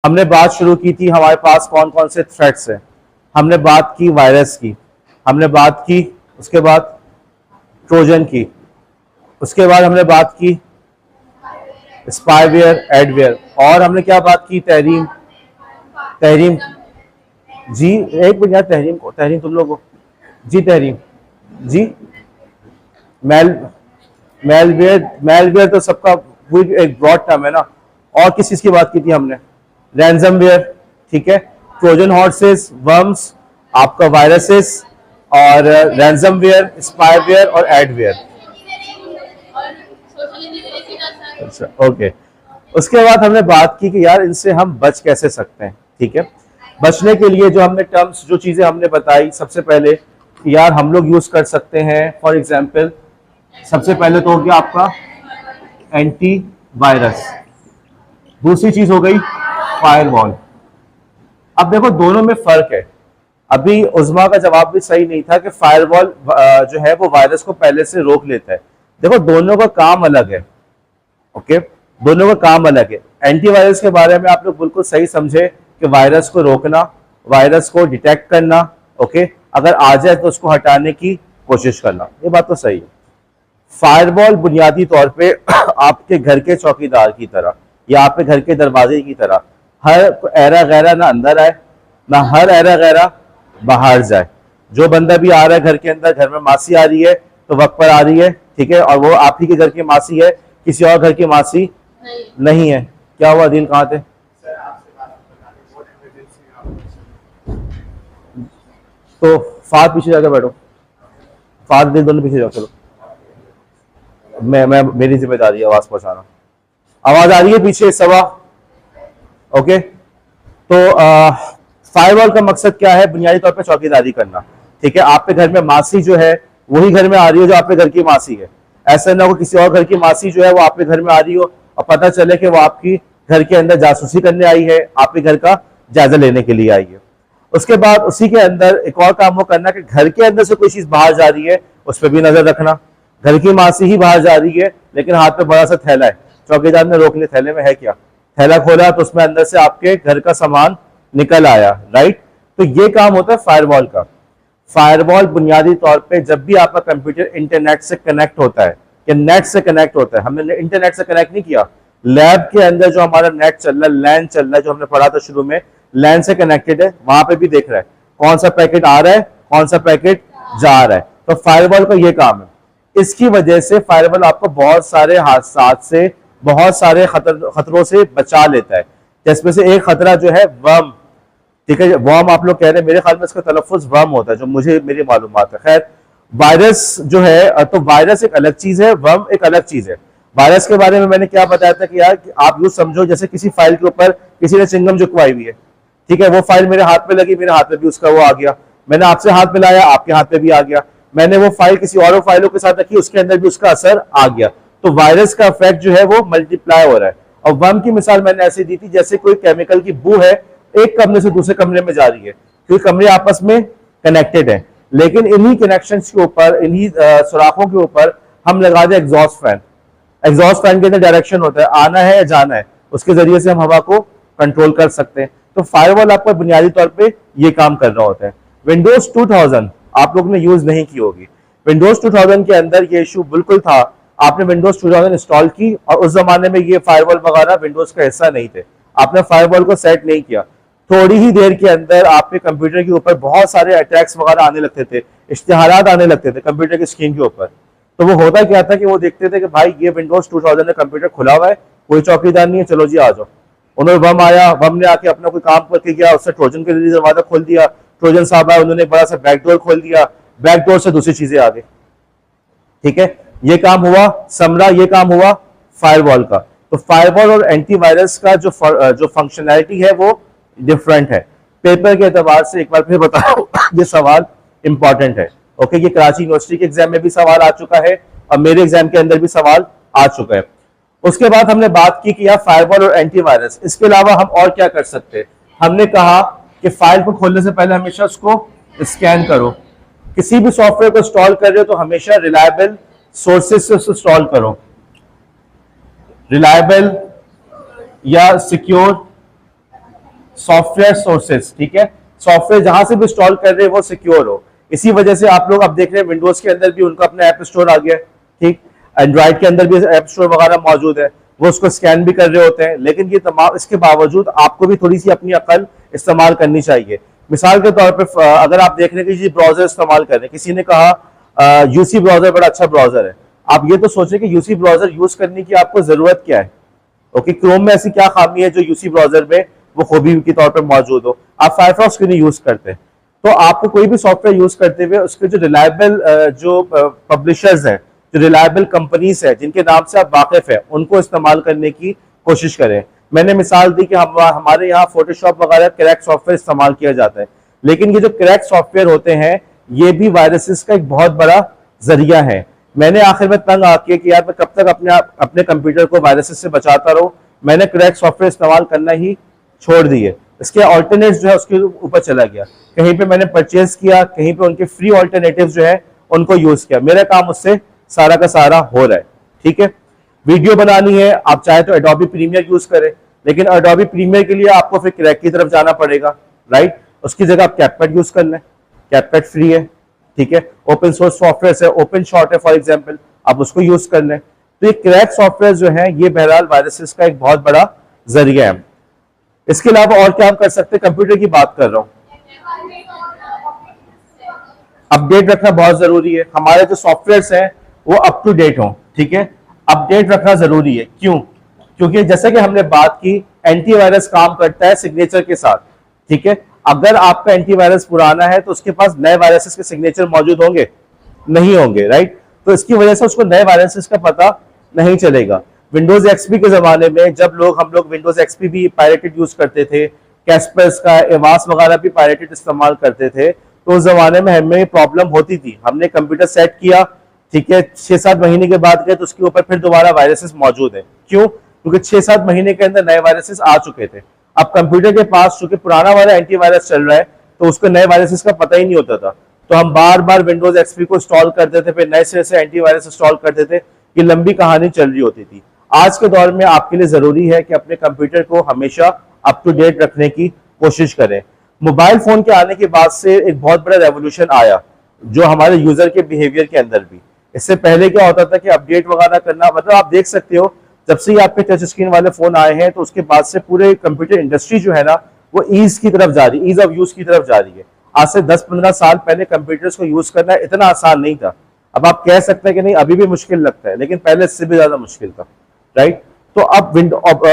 हमने बात शुरू की थी हमारे पास कौन कौन से थ्रेट्स हैं। हमने बात की वायरस की, हमने बात की उसके बाद ट्रोजन की, उसके बाद हमने बात की स्पाईवेयर, एडवेयर, और हमने क्या बात की? तहरीम। तहरीम जी, एक मिनट यार, तहरीम को, तहरीम तुम लोग को जी, तहरीम जी। मेल मेलवेयर, मेलवेयर तो सबका वही एक ब्रॉड टर्म है ना। और किस चीज की बात की थी हमने? रैंसमवेयर, ठीक है। ट्रोजन हॉर्सेस, वर्म्स, आपका वायरसेस, और रैंसमवेयर, स्पाईवेयर और एडवेयर। अच्छा, ओके। उसके बाद हमने बात की कि यार इनसे हम बच कैसे सकते हैं, ठीक है। बचने के लिए जो हमने टर्म्स, जो चीजें हमने बताई, सबसे पहले कि यार हम लोग यूज कर सकते हैं, फॉर एग्जांपल सबसे पहले तो हो गया आपका एंटी वायरस, दूसरी चीज हो गई फायरवॉल। अब देखो दोनों में फर्क है। अभी उस्मा का जवाब भी सही नहीं था कि फायरवॉल जो है वो वायरस को पहले से रोक लेता है। देखो दोनों का काम अलग है, ओके, दोनों का काम अलग है। एंटीवायरस के बारे में आप लोग बिल्कुल सही समझे कि वायरस को रोकना, वायरस को डिटेक्ट करना, ओके, अगर आ जाए तो उसको हटाने की कोशिश करना, ये बात तो सही है। फायरवॉल बुनियादी तौर पे आपके घर के चौकीदार की तरह या आपके घर के दरवाजे की तरह, हर एरा गैरा ना अंदर आए, ना हर एरा गैरा बाहर जाए। जो बंदा भी आ रहा है घर के अंदर, घर में मासी आ रही है तो वक्त पर आ रही है, ठीक है, और वो आप ही के घर की मासी है, किसी और घर की मासी नहीं है। क्या हुआ दिल, कहाँ थे? तो फाद पीछे जाकर बैठो, फाद दिल दोनों पीछे जाओ, चलो। मैं मेरी जिम्मेदारी है आवाज पहुंचाना। आवाज आ रही है पीछे सवा, ओके। तो फायरवॉल का मकसद क्या है? बुनियादी तौर पे चौकीदारी करना, ठीक है। आपके घर में मासी जो है वही घर में आ रही हो जो आपके घर की मासी है। ऐसा ना हो किसी और घर की मासी जो है वो आपके घर में आ रही हो और पता चले कि वो आपकी घर के अंदर जासूसी करने आई है, आपके घर का जायजा लेने के लिए आई है। उसके बाद उसी के अंदर एक और काम वो करना कि घर के अंदर से कोई चीज बाहर जा रही है उस पर भी नजर रखना। घर की मासी ही बाहर जा रही है लेकिन हाथ में बड़ा सा थैला है, चौकीदार ने रोक लिया, थैले में है क्या? थैला खोला तो उसमें अंदर से आपके घर का सामान निकल आया, राइट। तो ये काम होता है फायरवॉल का। फायरवॉल बुनियादी तौर पे जब भी आपका कंप्यूटर इंटरनेट से कनेक्ट होता है या नेट से कनेक्ट होता है, हमने इंटरनेट से कनेक्ट नहीं किया, लैब के अंदर जो हमारा नेट चल रहा है, लैन चल रहा है, जो हमने पढ़ा था शुरू में, लैन से कनेक्टेड है, वहां पे भी देख रहा है कौन सा पैकेट आ रहा है, कौन सा पैकेट जा रहा है। तो फायरवॉल का ये काम है। इसकी वजह से फायरवॉल आपको बहुत सारे हादसा से, बहुत सारे खतरों से बचा लेता है, जिसमें से एक खतरा जो है वर्म, ठीक है। वर्म आप लोग कह रहे हैं, मेरे ख्याल में इसका तलफ्फुज वर्म होता है, जो मुझे मेरी मालूमात है। खैर, वायरस जो है, तो वायरस एक अलग चीज है, वर्म एक अलग चीज है। वायरस के बारे में मैंने क्या बताया था कि यार कि आप यूं समझो जैसे किसी फाइल के ऊपर किसी ने चिंगम जुकवाई हुई है, ठीक है। वो फाइल मेरे हाथ में लगी, मेरे हाथ में भी उसका वो आ गया, मैंने आपसे हाथ मिलाया, आपके हाथ में भी आ गया, मैंने वो फाइल किसी और फाइलों के साथ रखी, उसके अंदर भी उसका असर आ गया। तो वायरस का इफेक्ट जो है वो मल्टीप्लाई हो रहा है। और वर्म की मिसाल मैंने ऐसी दी थी जैसे कोई केमिकल की बू है, एक कमरे से दूसरे कमरे में जा रही है, क्योंकि कमरे आपस में कनेक्टेड है, लेकिन इन्हीं कनेक्शंस के ऊपर, इन्हीं सुराखों के ऊपर हम लगा दें एग्जॉस्ट फैन। एग्जॉस्ट फैन के अंदर डायरेक्शन होता है, आना है या जाना है, उसके जरिए से हम हवा को कंट्रोल कर सकते हैं। तो फायरवॉल आपका बुनियादी तौर पे ये काम कर रहा होता है। विंडोज 2000 आप लोग ने यूज नहीं की होगी। विंडोज 2000 के अंदर ये इशू बिल्कुल था। आपने विंडोज 2000 इंस्टॉल की और उस जमाने में ये फायरवॉल वगैरह विंडोज का हिस्सा नहीं थे, आपने फायरवॉल को सेट नहीं किया, थोड़ी ही देर के अंदर आपके कंप्यूटर के ऊपर बहुत सारे अटैक्स वगैरह आने लगते थे, इश्तिहारात आने लगते थे कंप्यूटर की स्क्रीन के ऊपर। तो वो होता क्या था कि वो देखते थे कि भाई ये विंडोज 2000 में कंप्यूटर खुला हुआ है, कोई चौकीदार नहीं है, चलो जी आ जाओ। उन्होंने वम आया, वम ने आके अपना कोई काम करके गया, उससे ट्रोजन के लिए दरवाजा खोल दिया, ट्रोजन साहब आए, उन्होंने बड़ा सा बैकडोर खोल दिया, बैकडोर से दूसरी चीजें आ गई, ठीक है। ये काम हुआ समरा, ये काम हुआ फायरवॉल का। तो फायरवॉल और एंटीवायरस का जो फंक्शनैलिटी है वो डिफरेंट है। पेपर के एतबार से एक बार फिर बताओ ये सवाल इंपॉर्टेंट है, ओके। ये कराची यूनिवर्सिटी के एग्जाम में भी सवाल आ चुका है और मेरे एग्जाम के अंदर भी सवाल आ चुका है। उसके बाद हमने बात की कि यार फायरवॉल और एंटीवायरस, इसके अलावा हम और क्या कर सकते हैं। हमने कहा कि फाइल को खोलने से पहले हमेशा उसको स्कैन करो। किसी भी सॉफ्टवेयर को इंस्टॉल कर रहे हो तो हमेशा रिलायबल सोर्सेज से इंस्टॉल करो, रिलायबल या सिक्योर सॉफ्टवेयर सोर्सेज, ठीक है, सॉफ्टवेयर जहां से भी इंस्टॉल कर रहे हैं वो सिक्योर हो। इसी वजह से आप लोग अब देख रहे हैं विंडोज के अंदर भी उनका अपना ऐप स्टोर आ गया है, ठीक, एंड्रॉइड के अंदर भी ऐप स्टोर वगैरह मौजूद है, वो उसको स्कैन भी कर रहे होते हैं। लेकिन ये तमाम इसके बावजूद आपको भी थोड़ी सी अपनी अकल इस्तेमाल करनी चाहिए। मिसाल के तौर पर अगर आप देख रहे हैं कि ब्राउजर इस्तेमाल कर रहे हैं, किसी ने कहा यूसी ब्राउजर बड़ा अच्छा ब्राउजर है, आप ये तो सोचें कि यूसी ब्राउजर यूज करने की आपको जरूरत क्या है। ओके, क्रोम में ऐसी क्या खामी है जो यूसी ब्राउजर में वो खूबी के तौर पर मौजूद हो। आप फायरफॉक्स क्यों नहीं यूज करते। तो आपको कोई भी सॉफ्टवेयर यूज करते हुए उसके जो रिलायबल जो पब्लिशर्स हैं, जो रिलायबल कंपनीज है जिनके नाम से आप वाकिफ है, उनको इस्तेमाल करने की कोशिश करें। मैंने मिसाल दी कि हमारे यहाँ फोटोशॉप वगैरह क्रैक सॉफ्टवेयर इस्तेमाल किया जाता है, लेकिन ये जो क्रैक सॉफ्टवेयर होते हैं ये भी वायरसेस का एक बहुत बड़ा जरिया है। मैंने आखिर में तंग आके कि यार मैं कब तक अपने कंप्यूटर को वायरसेस से बचाता रहूं, मैंने क्रैक सॉफ्टवेयर इस्तेमाल करना ही छोड़ दिए। इसके ऑल्टरनेट्स जो है उसके ऊपर चला गया, कहीं पे मैंने परचेज किया, कहीं पे उनके फ्री ऑल्टरनेटिव्स जो है उनको यूज किया। मेरा काम उससे सारा का सारा हो रहा है, ठीक है। वीडियो बनानी है, आप चाहे तो एडोबी प्रीमियर यूज करें, लेकिन एडोबी प्रीमियर के लिए आपको फिर क्रैक की तरफ जाना पड़ेगा, राइट। उसकी जगह आप कैपकट यूज कर लें, कैपकट फ्री है, ठीक है। ओपन सोर्स सॉफ्टवेयर है, ओपन शॉट है फॉर एग्जांपल, आप उसको यूज कर लें। तो ये क्रैक सॉफ्टवेयर जो है ये बहरहाल वायरसेस का एक बहुत बड़ा जरिया है। इसके अलावा और क्या हम कर सकते हैं, कंप्यूटर की बात कर रहा हूं, अपडेट रखना बहुत जरूरी है। हमारे जो सॉफ्टवेयर हैं वो अप टू डेट हों, ठीक है, अपडेट रखना जरूरी है। क्यों? क्योंकि जैसे कि हमने बात की, एंटीवायरस काम करता है सिग्नेचर के साथ, ठीक है। अगर आपका एंटीवायरस पुराना है तो उसके पास नए वायरसेस के सिग्नेचर मौजूद होंगे? नहीं होंगे, राइट। तो इसकी वजह से उसको नए वायरसेस का पता नहीं चलेगा। विंडोज एक्सपी के जमाने में जब हम लोग विंडोज एक्सपी भी पायरेटेड यूज करते थे, कैस्पर्स का एवास वगैरह भी पायरेटेड इस्तेमाल करते थे, तो उस जमाने में हमें प्रॉब्लम होती थी। हमने कंप्यूटर सेट किया, ठीक है, 6-7 महीने के बाद गए तो उसके ऊपर फिर दोबारा वायरसेस मौजूद है। क्यों? क्योंकि 6-7 महीने के अंदर नए वायरसेस आ चुके थे। अब कंप्यूटर के पास चूंकि पुराना वाला एंटीवायरस चल रहा है तो उसको नए वायरसेस का पता ही नहीं होता था, तो हम बार बार विंडोज एक्सपी को इंस्टॉल करते थे, फिर नए सिरे से एंटीवायरस इंस्टॉल करते थे। ये लंबी कहानी चल रही होती थी। आज के दौर में आपके लिए जरूरी है कि अपने कंप्यूटर को हमेशा अप टू डेट रखने की कोशिश करें। मोबाइल फोन के आने के बाद से एक बहुत बड़ा रेवोल्यूशन आया जो हमारे यूजर के बिहेवियर के अंदर भी। इससे पहले क्या होता था कि अपडेट वगैरह करना, मतलब आप देख सकते हो जब से ही आपके टच स्क्रीन वाले फोन आए हैं तो उसके बाद से पूरे कंप्यूटर इंडस्ट्री जो है ना वो ईज की तरफ जा रही है, ईज ऑफ यूज की तरफ जा रही है। आज से 10-15 साल पहले कंप्यूटर्स को यूज करना इतना आसान नहीं था। अब आप कह सकते हैं कि नहीं अभी भी मुश्किल लगता है, लेकिन पहले इससे भी ज्यादा मुश्किल था, राइट। तो अब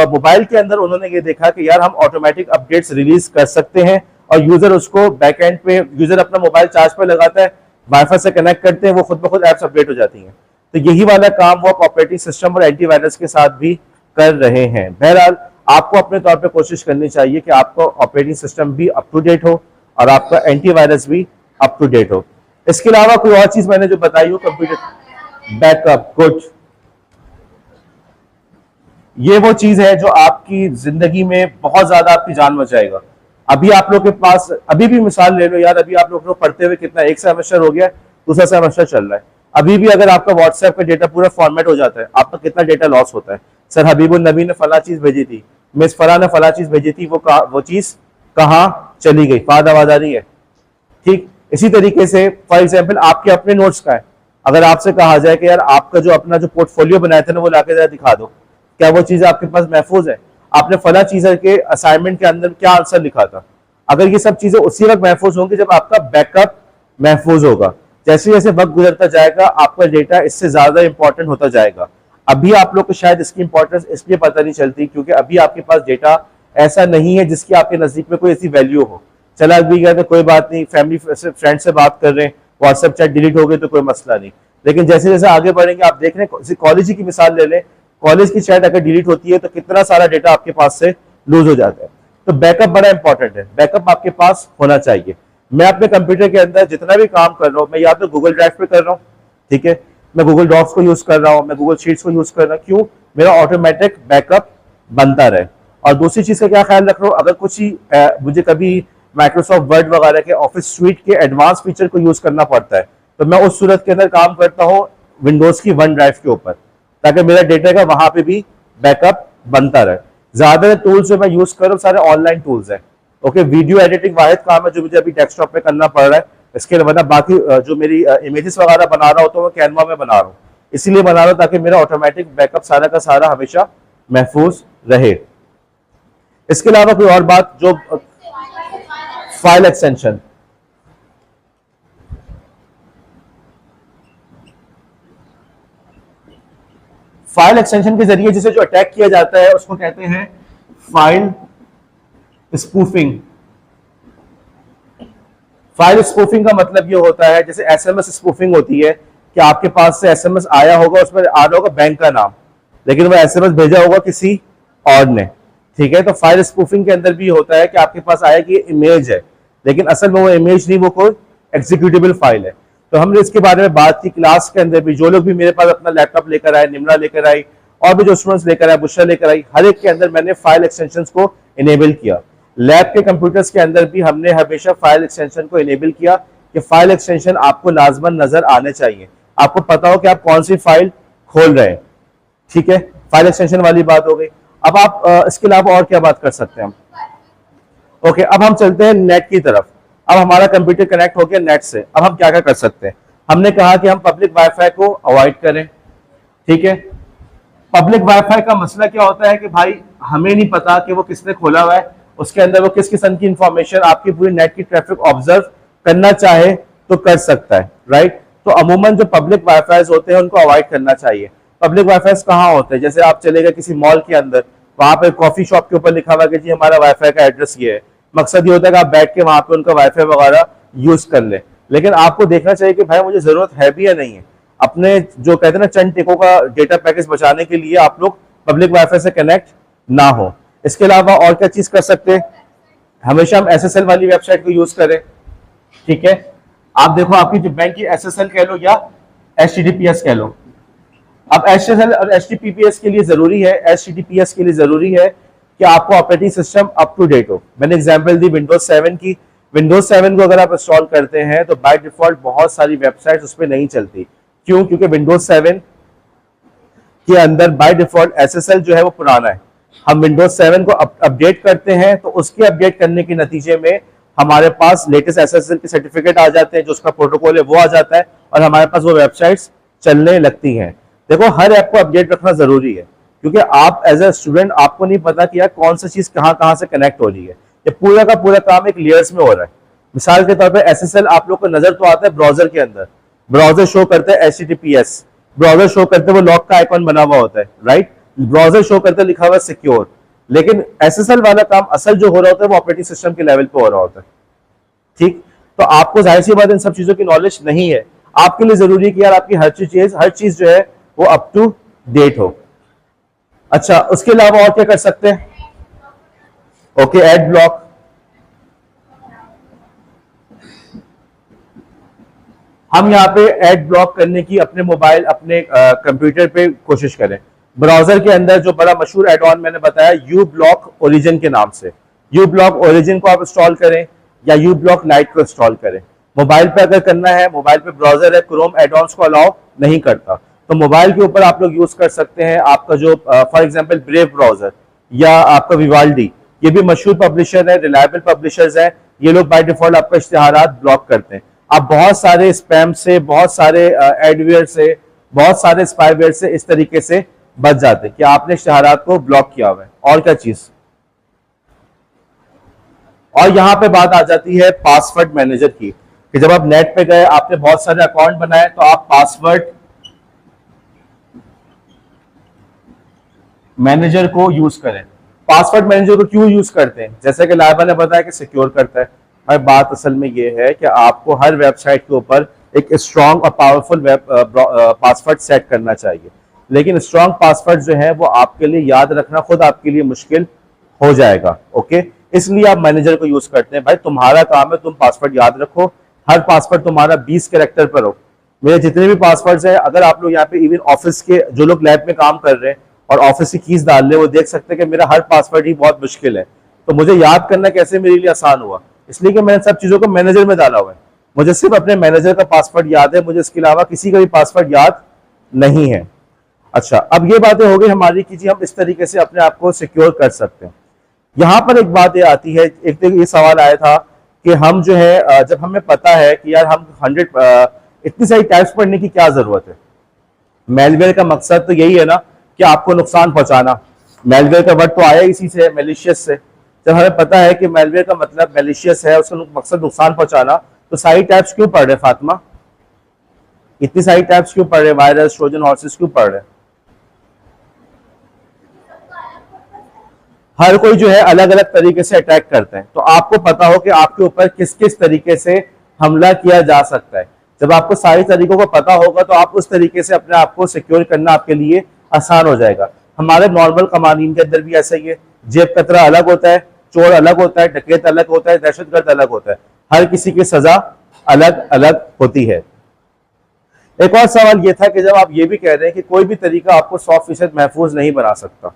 मोबाइल के अंदर उन्होंने ये देखा कि यार हम ऑटोमेटिक अपडेट्स रिलीज कर सकते हैं और यूजर उसको बैकएंड पे, यूजर अपना मोबाइल चार्ज पे लगाता है, वाईफाई से कनेक्ट करते हैं, वो खुद ब खुद एप्स अपडेट हो जाती हैं। तो यही वाला काम वो ऑपरेटिंग सिस्टम और एंटीवायरस के साथ भी कर रहे हैं। बहरहाल आपको अपने तौर पे कोशिश करनी चाहिए कि आपका ऑपरेटिंग सिस्टम भी अप टू डेट हो और आपका एंटीवायरस भी अप टू डेट हो। इसके अलावा कोई और चीज मैंने जो बताई हो, कंप्यूटर बैकअप, गुड, ये वो चीज है जो आपकी जिंदगी में बहुत ज्यादा आपकी जान बचाएगा। अभी आप लोग के पास, अभी भी मिसाल ले लो यार, अभी आप लोग पढ़ते हुए कितना, एक सेमेस्टर हो गया, दूसरा सेमेस्टर चल रहा है, अभी भी अगर आपका व्हाट्सएप का डेटा पूरा फॉर्मेट हो जाता है, आपका कितना डेटा लॉस होता है। सर हबीबुल नबी ने फला चीज भेजी थी, मिस फला ने फला चीज भेजी थी, वो चीज कहाँ चली गई, फाद आवाज आ रही है, ठीक। इसी तरीके से फॉर एग्जाम्पल आपके अपने नोट्स का है, अगर आपसे कहा जाए कि यार आपका जो अपना जो पोर्टफोलियो बनाया था ना वो लाके जरा दिखा दो, क्या वो चीज आपके पास महफूज है? आपने फला चीज के असाइनमेंट के अंदर क्या आंसर लिखा था? अगर ये सब चीजें उसी वक्त महफूज होंगी जब आपका बैकअप महफूज होगा। जैसे जैसे वक्त गुजरता जाएगा आपका डेटा इससे ज्यादा इंपॉर्टेंट होता जाएगा। अभी आप लोग को शायद इसकी इंपॉर्टेंस इसलिए पता नहीं चलती क्योंकि अभी आपके पास डेटा ऐसा नहीं है जिसकी आपके नजदीक में कोई ऐसी वैल्यू हो। चला भी गया तो कोई बात नहीं, फैमिली फ्रेंड से बात कर रहे हैं, व्हाट्सएप चैट डिलीट हो गई तो कोई मसला नहीं। लेकिन जैसे जैसे आगे बढ़ेंगे आप देख रहे हैं, कॉलेज की मिसाल ले लें, कॉलेज की चैट अगर डिलीट होती है तो कितना सारा डेटा आपके पास से लूज हो जाता है। तो बैकअप बड़ा इंपॉर्टेंट है, बैकअप आपके पास होना चाहिए। मैं अपने कंप्यूटर के अंदर जितना भी काम कर रहा हूँ, मैं या तो गूगल ड्राइव पे कर रहा हूँ, ठीक है, मैं गूगल डॉक्स को यूज कर रहा हूँ, मैं गूगल शीट्स को यूज कर रहा हूँ, क्यों? मेरा ऑटोमेटिक बैकअप बनता रहे। और दूसरी चीज का क्या ख्याल रख रहा हूँ, अगर कुछ ही मुझे कभी माइक्रोसॉफ्ट वर्ड वगैरह के ऑफिस स्वीट के एडवांस फीचर को यूज करना पड़ता है तो मैं उस सूरत के अंदर काम करता हूँ विंडोज की वन ड्राइव के ऊपर, ताकि मेरा डेटा का वहां पे भी बैकअप बनता रहे। ज्यादातर टूल्स जो मैं यूज कर रहा हूँ सारे ऑनलाइन टूल्स हैं, ओके, वीडियो एडिटिंग वाहिद काम है जो मुझे अभी डेस्कटॉप पे करना पड़ रहा है। इसके अलावा बाकी जो मेरी इमेजेस वगैरह बना रहा हूँ तो मैं कैनवा में बना रहा हूँ, इसीलिए बना रहा हूँ ताकि मेरा ऑटोमेटिक बैकअप सारा का सारा हमेशा महफूज रहे। इसके अलावा कोई और बात जो फाइल एक्सटेंशन, फाइल एक्सटेंशन के जरिए जिसे जो अटैक किया जाता है उसको कहते हैं फाइल स्पूफिंग। फाइल स्पूफिंग का मतलब ये होता है जैसे एसएमएस स्पूफिंग होती है कि आपके पास से एसएमएस आया होगा, उसमें आ रहा होगा बैंक का नाम, लेकिन वो एसएमएस भेजा होगा किसी और ने, ठीक है। तो फाइल स्पूफिंग के अंदर भी होता है कि आपके पास आया कि ये इमेज है, लेकिन असल में वो इमेज नहीं, वो कोई एग्जीक्यूटिबल फाइल है। तो हमने इसके बारे में बात की क्लास के अंदर भी। जो लोग भी मेरे पास अपना लैपटॉप लेकर आए, निम्रा लेकर आई और भी जो स्टूडेंट्स लेकर आए, बुशरा लेकर आई, हर एक के अंदर मैंने फाइल एक्सटेंशन को इनेबल किया। लैब के कंप्यूटर्स के अंदर भी हमने हमेशा फाइल एक्सटेंशन को इनेबल किया कि फाइल एक्सटेंशन आपको लाजमन नजर आने चाहिए, आपको पता हो कि आप कौन सी फाइल खोल रहे हैं, ठीक है। फाइल एक्सटेंशन वाली बात हो गई। अब आप इसके अलावा और क्या बात कर सकते हैं हम? ओके, अब हम चलते हैं नेट की तरफ। अब हमारा कंप्यूटर कनेक्ट हो गया नेट से, अब हम क्या क्या कर सकते हैं? हमने कहा कि हम पब्लिक वाईफाई को अवॉइड करें, ठीक है। पब्लिक वाईफाई का मसला क्या होता है कि भाई हमें नहीं पता कि वो किसने खोला हुआ है, उसके अंदर वो किस किस्म की इंफॉर्मेशन आपकी पूरी नेट की ट्रैफिक ऑब्जर्व करना चाहे तो कर सकता है, राइट। तो अमूमन जो पब्लिक वाईफाई होते हैं उनको अवॉइड करना चाहिए। पब्लिक वाईफाई कहाँ होते हैं? जैसे आप चले गए किसी मॉल के अंदर, वहां पे कॉफी शॉप के ऊपर लिखा हुआ कि जी हमारा वाईफाई का एड्रेस ये है। मकसद ये होता है कि आप बैठ के वहां पे उनका वाईफाई वगैरह यूज कर ले, लेकिन आपको देखना चाहिए कि भाई मुझे जरूरत है भी या नहीं है। अपने जो कहते हैं ना चंद टिकों का डेटा पैकेज बचाने के लिए आप लोग पब्लिक वाईफाई से कनेक्ट ना हो। इसके अलावा और क्या चीज कर सकते हैं? हमेशा हम एसएसएल वाली वेबसाइट को यूज करें, ठीक है। आप देखो आपकी जो बैंक की एसएसएल कह लो या एचटीटीपीएस कह लो। अब एचएसएल और एचटीटीपीएस के लिए जरूरी है, एचटीटीपीएस के लिए जरूरी है कि आपको operating system up to date हो। मैंने एग्जांपल दी विंडोज 7 की। विंडोज 7 को अगर आप इंस्टॉल करते हैं तो बाय डिफॉल्ट बहुत सारी वेबसाइट्स उस पर नहीं चलती। क्यों? क्योंकि विंडोज 7 के अंदर बाय डिफॉल्ट एसएसएल जो है वो पुराना है। हम विंडोज 7 को अपडेट करते हैं तो उसके अपडेट करने के नतीजे में हमारे पास लेटेस्ट एसएसएल के सर्टिफिकेट आ जाते हैं, जो उसका प्रोटोकॉल है वो आ जाता है और हमारे पास वो वेबसाइट्स चलने लगती हैं। देखो हर ऐप को अपडेट रखना जरूरी है, क्योंकि आप एज ए स्टूडेंट आपको नहीं पता कि यार कौन सी चीज कहां से कनेक्ट हो रही है। ये पूरा का पूरा काम एक लेयर्स में हो रहा है। मिसाल के तौर पे एसएसएल आप लोग को नजर तो आता है ब्राउजर के अंदर, ब्राउजर शो करता है एचटीटीपीएस, ब्राउजर शो करते वो लॉक का आइकॉन बना हुआ होता है, राइट। ब्राउजर शो करते लिखा हुआ सिक्योर, लेकिन एसएसएल वाला काम असल जो हो रहा होता है वो ऑपरेटिंग सिस्टम के लेवल पे हो रहा होता है, ठीक। तो आपको जाहिर सी बात इन सब चीजों की नॉलेज नहीं है। आपके लिए जरूरी है कि यार आपकी हर चीज जो है वो अप टू डेट हो। अच्छा, उसके अलावा और क्या कर सकते हैं? Okay, ad block. हम यहाँ पे एड ब्लॉक करने की अपने मोबाइल अपने कंप्यूटर पे कोशिश करें। ब्राउजर के अंदर जो बड़ा मशहूर एड ऑन मैंने बताया यू ब्लॉक ओरिजिन के नाम से, यू ब्लॉक ओरिजिन को आप इंस्टॉल करें या यू ब्लॉक लाइट को इंस्टॉल करें। मोबाइल पे अगर करना है, मोबाइल पे ब्राउजर है, क्रोम एड ऑन्स को अलाउ नहीं करता, तो मोबाइल के ऊपर आप लोग यूज कर सकते हैं आपका जो फॉर एग्जांपल ब्रेव ब्राउजर या आपका विवाल्डी। ये भी मशहूर पब्लिशर है, रिलायबल पब्लिशर्स है। ये लोग बाय डिफॉल्ट आपका इश्तिहारात ब्लॉक करते हैं। आप बहुत सारे स्पैम से, बहुत सारे एडवेयर से, बहुत सारे स्पाईवेयर से इस तरीके से बच जाते हैं कि आपने इश्तिहारात को ब्लॉक किया हुआ है। और क्या चीज? और यहां पे बात आ जाती है पासवर्ड मैनेजर की, कि जब आप नेट पे गए, आपने बहुत सारे अकाउंट बनाए, तो आप पासवर्ड मैनेजर को यूज करें। पासवर्ड मैनेजर को क्यों यूज करते हैं? जैसे कि लाइबा ने बताया कि सिक्योर करता है। भाई बात असल में ये है कि आपको हर वेबसाइट के ऊपर एक स्ट्रॉन्ग और पावरफुल पासवर्ड सेट करना चाहिए, लेकिन स्ट्रॉन्ग पासवर्ड जो है वो आपके लिए याद रखना खुद आपके लिए मुश्किल हो जाएगा, ओके। इसलिए आप मैनेजर को यूज करते हैं। भाई तुम्हारा काम है, तुम पासवर्ड याद रखो, हर पासवर्ड तुम्हारा 20 कैरेक्टर पर हो। मेरे जितने भी पासवर्ड्स हैं, अगर आप लोग यहाँ पे इवन ऑफिस के जो लोग लैब में काम कर रहे हैं और ऑफिस की कीज डाल रहे, वो देख सकते हैं कि मेरा हर पासवर्ड ही बहुत मुश्किल है। तो मुझे याद करना कैसे मेरे लिए आसान हुआ? इसलिए कि मैंने सब चीजों को मैनेजर में डाला हुआ है। मुझे सिर्फ अपने मैनेजर का पासवर्ड याद है, मुझे इसके अलावा किसी का भी पासवर्ड याद नहीं है। अच्छा, अब ये बातें हो गई हमारी कि जी हम इस तरीके से अपने आप को सिक्योर कर सकते हैं। यहाँ पर एक बात ये आती है, एक तो ये सवाल आया था कि हम जो है जब हमें पता है कि यार हम 100 इतनी सारी टाइप्स पढ़ने की क्या जरूरत है। मेलवेयर का मकसद तो यही है ना कि आपको नुकसान पहुंचाना। मेलवेयर का वर्ड तो आया इसी से, मेलिशियस से। जब हमें पता है कि मेलवेयर का मतलब मेलिशियस है, उसका मकसद नुकसान पहुंचाना, तो सारी टाइप्स क्यों पढ़ रहे फातिमा? इतनी सारी टाइप्स क्यों पढ़ रहे? वायरस, ट्रोजन हॉर्सेस क्यों पढ़ रहे? हर कोई जो है अलग अलग तरीके से अटैक करते हैं, तो आपको पता हो कि आपके ऊपर किस किस तरीके से हमला किया जा सकता है। जब आपको सारे तरीकों को पता होगा तो आप उस तरीके से अपने आप को सिक्योर करना आपके लिए आसान हो जाएगा। हमारे नॉर्मल कवानीन के अंदर भी ऐसा ही है। जेब कतरा अलग होता है, चोर अलग होता है, डकैत अलग होता है, दहशतगर्द अलग होता है। हर किसी की सजा अलग अलग होती है। एक और सवाल यह था कि जब आप ये भी कह रहे हैं कि कोई भी तरीका आपको 100% महफूज नहीं बना सकता,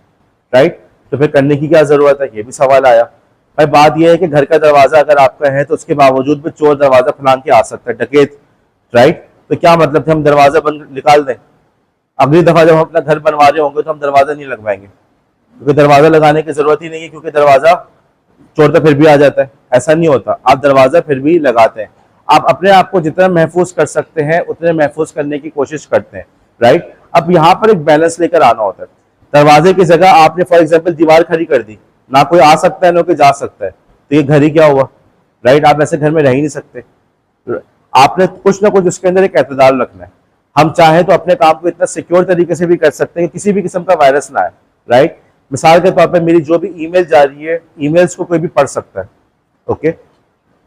राइट, तो फिर करने की क्या जरूरत है? ये भी सवाल आया। भाई बात यह है कि घर का दरवाजा अगर आपका है तो उसके बावजूद भी चोर दरवाजा फलांग के आ सकता है, डकैत, राइट। तो क्या मतलब कि हम दरवाजा बंद निकाल दें? अगली दफा जब हम अपना घर बनवा रहे होंगे तो हम दरवाजा नहीं लगवाएंगे, क्योंकि दरवाजा लगाने की जरूरत ही नहीं है, क्योंकि दरवाजा चोर तो फिर भी आ जाता है। ऐसा नहीं होता, आप दरवाजा फिर भी लगाते हैं। आप अपने आप को जितना महफूज कर सकते हैं उतने महफूज करने की कोशिश करते हैं, राइट। अब यहाँ पर एक बैलेंस लेकर आना होता है। दरवाजे की जगह आपने फॉर एग्जाम्पल दीवार खड़ी कर दी, ना कोई आ सकता है ना कोई जा सकता है, तो ये घर ही क्या हुआ, राइट। आप ऐसे घर में रह ही नहीं सकते। आपने कुछ ना कुछ उसके अंदर एक एतदाल रखना है। हम चाहें तो अपने काम को इतना सिक्योर तरीके से भी कर सकते हैं कि किसी भी किस्म का वायरस ना आए, राइट। मिसाल के तौर पर मेरी जो भी ईमेल जा रही है, ईमेल्स को कोई भी पढ़ सकता है, ओके।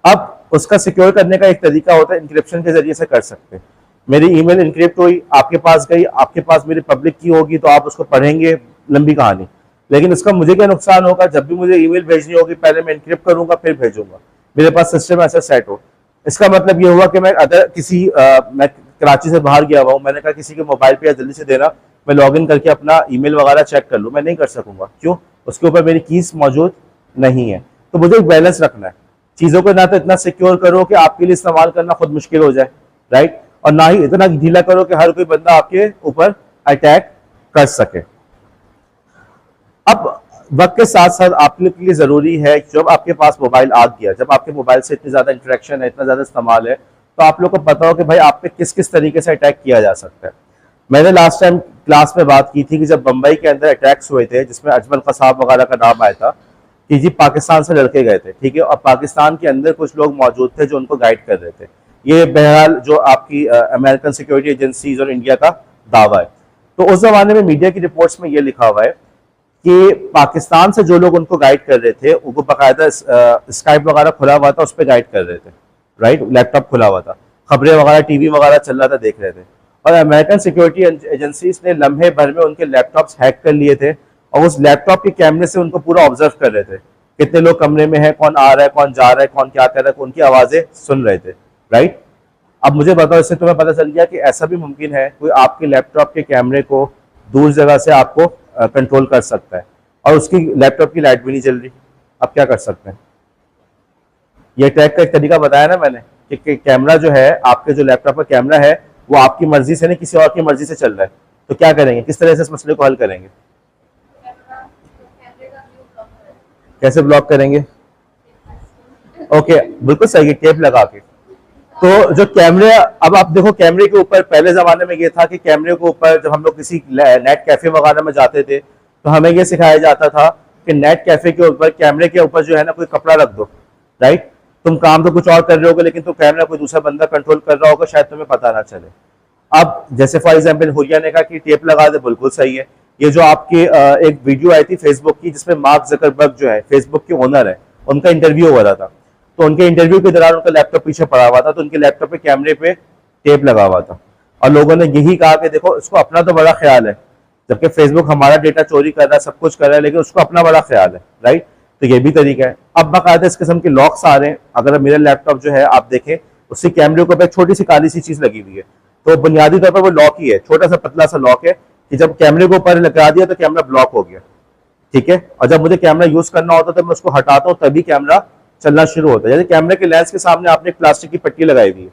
अब उसका सिक्योर करने का एक तरीका होता है, इंक्रिप्शन के जरिए से कर सकते हैं। मेरी ईमेल इंक्रिप्ट हुई, आपके पास गई, आपके पास मेरी पब्लिक की होगी तो आप उसको पढ़ेंगे, लंबी कहानी। लेकिन इसका मुझे क्या नुकसान होगा? जब भी मुझे ईमेल भेजनी होगी पहले मैं इंक्रिप्ट करूंगा फिर भेजूंगा, मेरे पास सिस्टम ऐसा सेट हो। इसका मतलब ये हुआ कि मैं अगर किसी मैं कराची से बाहर गया हुआ हूँ, मैंने कहा किसी के मोबाइल पे या जल्दी से देना, मैं लॉग इन करके अपना ईमेल वगैरह चेक कर लूँ, मैं नहीं कर सकूंगा। क्यों? उसके ऊपर मेरी कीज मौजूद नहीं है। तो मुझे एक बैलेंस रखना है। चीजों को ना तो इतना सिक्योर करो कि आपके लिए इस्तेमाल करना खुद मुश्किल हो जाए, राइट, और ना ही इतना ढीला करो कि हर कोई बंदा आपके ऊपर अटैक कर सके। अब वक्त के साथ साथ आपके लिए जरूरी है, जब आपके पास मोबाइल आ गया, जब आपके मोबाइल से इतनी ज्यादा इंटरेक्शन है, इतना ज्यादा इस्तेमाल है, तो आप लोग को पता हो कि भाई आप पे किस किस तरीके से अटैक किया जा सकता है। मैंने लास्ट टाइम क्लास में बात की थी कि जब बंबई के अंदर अटैक्स हुए थे, जिसमें अजमल कसाब वगैरह का नाम आया था, कि जी पाकिस्तान से लड़के गए थे, ठीक है, और पाकिस्तान के अंदर कुछ लोग मौजूद थे जो उनको गाइड कर रहे थे। ये बहरहाल जो आपकी अमेरिकन सिक्योरिटी एजेंसीज और इंडिया का दावा है। तो उस जमाने में मीडिया की रिपोर्ट्स में ये लिखा हुआ है कि पाकिस्तान से जो लोग उनको गाइड कर रहे थे, उनको बाकायदा स्काइप वगैरह खुला हुआ था, उस पर गाइड कर रहे थे, राइट, लैपटॉप खुला हुआ था, खबरें वगैरह टीवी वगैरह चल रहा था, देख रहे थे। और अमेरिकन सिक्योरिटी एजेंसीज ने लम्हे भर में उनके लैपटॉप्स हैक कर लिए थे और उस लैपटॉप के कैमरे से उनको पूरा ऑब्जर्व कर रहे थे, कितने लोग कमरे में है, कौन आ रहा है, कौन जा रहा है, कौन क्या कर रहा है, उनकी आवाजें सुन रहे थे, राइट। अब मुझे बताओ, इससे तुम्हें पता चल गया कि ऐसा भी मुमकिन है कोई आपके लैपटॉप के कैमरे को दूर जगह से आपको कंट्रोल कर सकता है और उसकी लैपटॉप की लाइट भी नहीं जल रही। अब क्या कर सकते हैं? ये अटैक का एक तरीका बताया ना मैंने कि कैमरा जो है, आपके जो लैपटॉप का कैमरा है, वो आपकी मर्जी से नहीं किसी और की मर्जी से चल रहा है। तो क्या करेंगे? किस तरह से इस मसले को हल करेंगे? कैसे ब्लॉक करेंगे? ओके, बिल्कुल सही है, टेप लगा के। तो जो कैमरे, अब आप देखो कैमरे के ऊपर, पहले जमाने में ये था कि कैमरे के ऊपर जब हम लोग किसी नेट कैफे वगैरह में जाते थे तो हमें ये सिखाया जाता था कि नेट कैफे के ऊपर, कैमरे के ऊपर जो है ना, कोई कपड़ा रख दो, राइट। तुम काम तो कुछ और कर रहे होगे लेकिन तो कैमरा कोई दूसरा बंदा कंट्रोल कर रहा होगा, शायद तुम्हें पता ना चले। अब जैसे फॉर एग्जाम्पल हुरिया ने कहा कि टेप लगा दे, बिल्कुल सही है। ये जो आपकी एक वीडियो आई थी फेसबुक की, जिसमें मार्क जकरबर्ग जो है फेसबुक के ओनर है, उनका इंटरव्यू हो रहा था, तो उनके इंटरव्यू के दौरान उनका लैपटॉप पीछे पड़ा हुआ था, तो उनके लैपटॉप पे कैमरे पे टेप लगा हुआ था और लोगों ने यही कहा कि देखो इसको अपना तो बड़ा ख्याल है, जबकि फेसबुक हमारा डेटा चोरी कर रहा है, सब कुछ कर रहा है, लेकिन उसको अपना बड़ा ख्याल है, राइट। तो ये भी तरीका है। अब बाकायदा इस किस्म के लॉक्स आ रहे हैं। अगर मेरा लैपटॉप जो है आप देखें, उससे कैमरे को छोटी सी काली सी चीज लगी हुई है, तो बुनियादी तौर पर वो लॉक ही है, छोटा सा पतला सा लॉक है कि जब कैमरे को ऊपर लगा दिया तो कैमरा ब्लॉक हो गया, ठीक है। और जब मुझे कैमरा यूज करना होता है तो मैं उसको हटाता हूँ, तभी कैमरा चलना शुरू होता है। जैसे कैमरे के लेंस के सामने आपने एक प्लास्टिक की पट्टी लगाई हुई है,